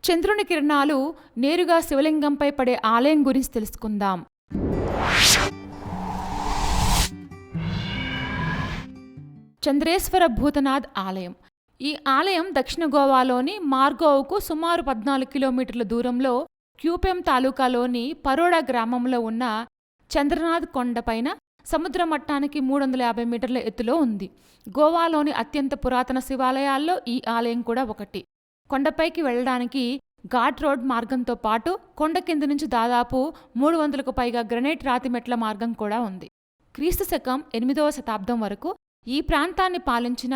చంద్రుని కిరణాలు నేరుగా శివలింగంపై పడే ఆలయం గురించి తెలుసుకుందాం. చంద్రేశ్వర భూతనాథ్ ఆలయం. ఈ ఆలయం దక్షిణ గోవాలోని మార్గోవుకు సుమారు 14 కిలోమీటర్ల దూరంలో క్యూపెం తాలూకాలోని పరోడా గ్రామంలో ఉన్న చంద్రనాథ్ కొండపైన సముద్ర మట్టానికి 350 మీటర్ల ఎత్తులో ఉంది. గోవాలోని అత్యంత పురాతన శివాలయాల్లో ఈ ఆలయం కూడా ఒకటి. కొండపైకి వెళ్లడానికి ఘాట్ రోడ్ మార్గంతో పాటు కొండ కింది నుంచి దాదాపు 300కు పైగా గ్రనైట్ రాతి మెట్ల మార్గం కూడా ఉంది. క్రీస్తు శకం 8వ శతాబ్దం వరకు ఈ ప్రాంతాన్ని పాలించిన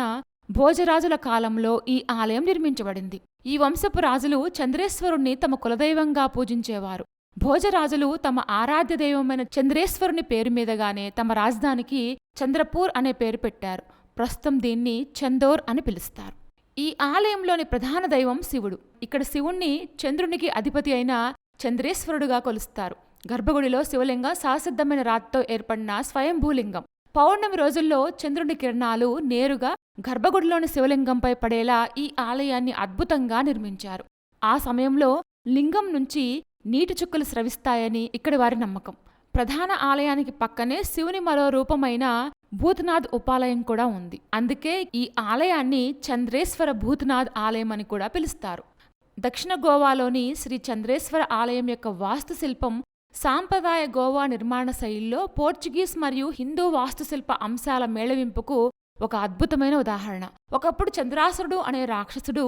భోజరాజుల కాలంలో ఈ ఆలయం నిర్మించబడింది. ఈ వంశపు రాజులు చంద్రేశ్వరుణ్ణి తమ కులదైవంగా పూజించేవారు. భోజరాజులు తమ ఆరాధ్య దైవమైన చంద్రేశ్వరుని పేరు మీదగానే తమ రాజధానికి చంద్రపూర్ అనే పేరు పెట్టారు. ప్రస్తుతం దీన్ని చందోర్ అని పిలుస్తారు. ఈ ఆలయంలోని ప్రధాన దైవం శివుడు. ఇక్కడ శివుణ్ణి చంద్రునికి అధిపతి అయిన చంద్రేశ్వరుడుగా కొలుస్తారు. గర్భగుడిలో శివలింగం సహసిద్ధమైన రాతితో ఏర్పడిన స్వయంభూలింగం. పౌర్ణమి రోజుల్లో చంద్రుని కిరణాలు నేరుగా గర్భగుడిలోని శివలింగంపై పడేలా ఈ ఆలయాన్ని అద్భుతంగా నిర్మించారు. ఆ సమయంలో లింగం నుంచి నీటి చుక్కలు స్రవిస్తాయని ఇక్కడి వారి నమ్మకం. ప్రధాన ఆలయానికి పక్కనే శివుని మరో రూపమైన భూతనాథ్ ఉపాలయం కూడా ఉంది. అందుకే ఈ ఆలయాన్ని చంద్రేశ్వర భూతనాథ్ ఆలయం అని కూడా పిలుస్తారు. దక్షిణ గోవాలోని శ్రీ చంద్రేశ్వర ఆలయం యొక్క వాస్తుశిల్పం సాంప్రదాయ గోవా నిర్మాణ శైలిలో పోర్చుగీస్ మరియు హిందూ వాస్తుశిల్ప అంశాల మేళవింపుకు ఒక అద్భుతమైన ఉదాహరణ. ఒకప్పుడు చంద్రాసురుడు అనే రాక్షసుడు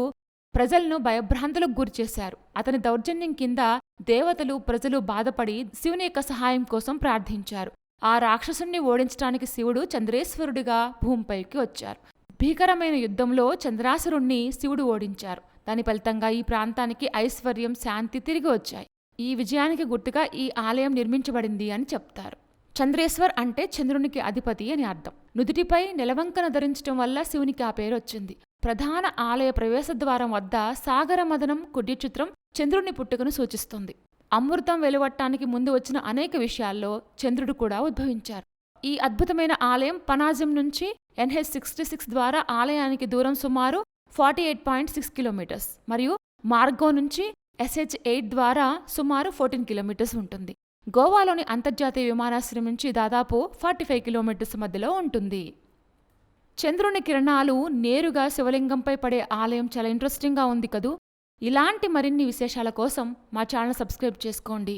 ప్రజలను భయభ్రాంతులకు గురిచేశారు. అతని దౌర్జన్యం కింద దేవతలు ప్రజలు బాధపడి శివుని యొక్క సహాయం కోసం ప్రార్థించారు. ఆ రాక్షసుణ్ణి ఓడించడానికి శివుడు చంద్రేశ్వరుడిగా భూమిపైకి వచ్చారు. భీకరమైన యుద్ధంలో చంద్రాసురుణ్ణి శివుడు ఓడించారు. దాని ఫలితంగా ఈ ప్రాంతానికి ఐశ్వర్యం, శాంతి తిరిగి వచ్చాయి. ఈ విజయానికి గుర్తుగా ఈ ఆలయం నిర్మించబడింది అని చెప్తారు. చంద్రేశ్వర్ అంటే చంద్రునికి అధిపతి అని అర్థం. నుదుటిపై నెలవంకన ధరించడం వల్ల శివునికి ఆ పేరు వచ్చింది. ప్రధాన ఆలయ ప్రవేశద్వారం వద్ద సాగర మదనం కుడ్యచిత్రం చంద్రుని పుట్టుకను సూచిస్తుంది. అమృతం వెలువట్టానికి ముందు వచ్చిన అనేక విషయాల్లో చంద్రుడు కూడా ఉద్భవించారు. ఈ అద్భుతమైన ఆలయం పనాజిం నుంచి NH66 ద్వారా ఆలయానికి దూరం సుమారు 48.6 కిలోమీటర్స్ మరియు మార్గో నుంచి SH8 ద్వారా సుమారు 14 కిలోమీటర్స్ ఉంటుంది. గోవాలోని అంతర్జాతీయ విమానాశ్రయం నుంచి దాదాపు 45 కిలోమీటర్స్ మధ్యలో ఉంటుంది. చంద్రుని కిరణాలు నేరుగా శివలింగంపై పడే ఆలయం చాలా ఇంట్రెస్టింగ్గా ఉంది కదూ. ఇలాంటి మరిన్ని విశేషాల కోసం మా ఛానల్ సబ్స్క్రైబ్ చేసుకోండి.